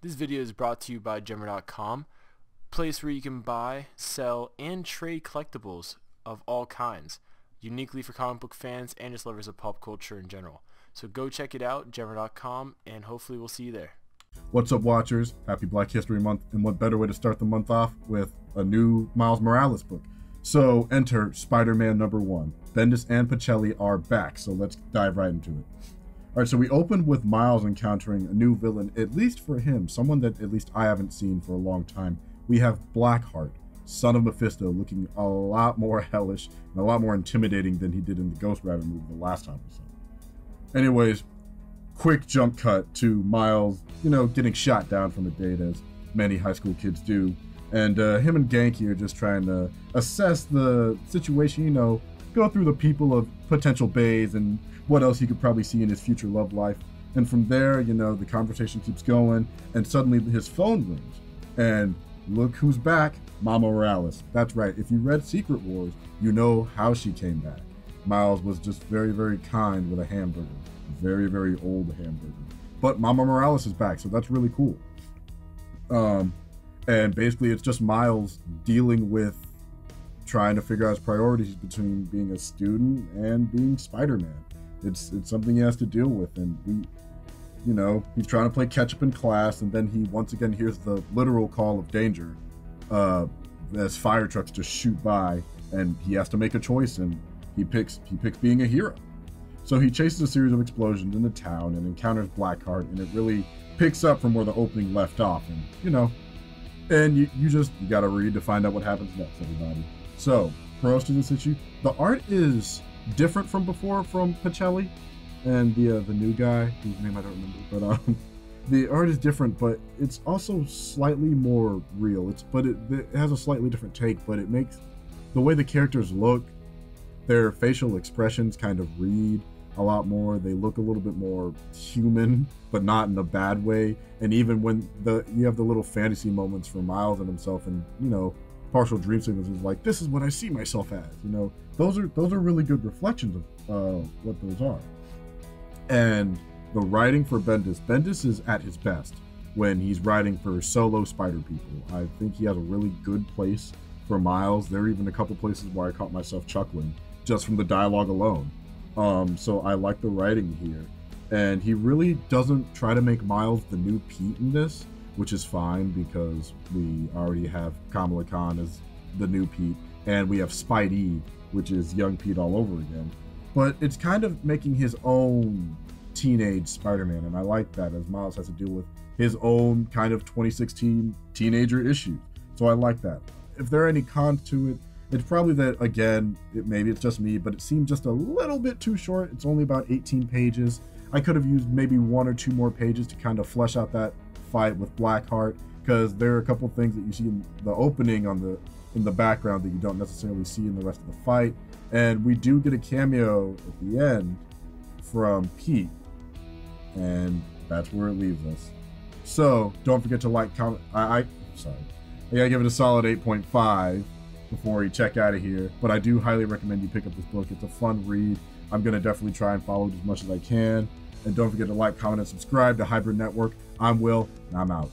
This video is brought to you by Gemmer.com, place where you can buy, sell, and trade collectibles of all kinds, uniquely for comic book fans and just lovers of pop culture in general. So go check it out, Gemmer.com, and hopefully we'll see you there. What's up, watchers? Happy Black History Month, and what better way to start the month off with a new Miles Morales book. So enter Spider-Man #1. Bendis and Pacelli are back, so let's dive right into it. All right, so we opened with Miles encountering a new villain, at least for him, someone that at least I haven't seen for a long time. We have Blackheart, son of Mephisto, looking a lot more hellish and a lot more intimidating than he did in the Ghost Rider movie the last time we saw him. Anyways, quick jump cut to Miles, getting shot down from a date, as many high school kids do. And him and Genki are just trying to assess the situation, go through the people of potential bays and what else he could probably see in his future love life. And from there, the conversation keeps going, and suddenly his phone rings. And look who's back, Mama Morales. That's right, if you read Secret Wars, you know how she came back. Miles was just very, very kind with a hamburger. Very, very old hamburger. But Mama Morales is back, so that's really cool. And basically it's just Miles dealing with trying to figure out his priorities between being a student and being Spider-Man. It's something he has to deal with, and he's trying to play catch up in class, and then he once again hears the literal call of danger as fire trucks just shoot by, and he has to make a choice, and he picks being a hero. So he chases a series of explosions in the town and encounters Blackheart, and it really picks up from where the opening left off, and you gotta read to find out what happens next, everybody. So, pros to this issue, the art is different from before from Pacelli and the new guy whose name I don't remember, but the art is different, but it's also slightly more real. It has a slightly different take, but it makes the way the characters look, their facial expressions kind of read a lot more. They look a little bit more human, but not in a bad way. And even when you have the little fantasy moments for Miles and himself, and partial dream sequences like, this is what I see myself as, those are really good reflections of what those are. And the writing for Bendis is at his best when he's writing for solo Spider people. I think he has a really good place for Miles. There are even a couple places where I caught myself chuckling just from the dialogue alone. So I like the writing here. And he really doesn't try to make Miles the new Pete in this, which is fine because we already have Kamala Khan as the new Pete, and we have Spidey, which is young Pete all over again. But it's kind of making his own teenage Spider-Man, and I like that, as Miles has to deal with his own kind of 2016 teenager issues. So I like that. If there are any cons to it, it's probably that, again, maybe it's just me, but it seemed just a little bit too short. It's only about 18 pages. I could have used maybe 1 or 2 more pages to kind of flesh out that fight with Blackheart, because there are a couple things that you see in the opening in the background that you don't necessarily see in the rest of the fight. And we do get a cameo at the end from Pete, and that's where it leaves us. So don't forget to like, comment. I gotta give it a solid 8.5 before you check out of here. But I do highly recommend you pick up this book. It's a fun read. I'm gonna definitely try and follow it as much as I can. And don't forget to like, comment, and subscribe to Hybrid Network. I'm Will, and I'm out.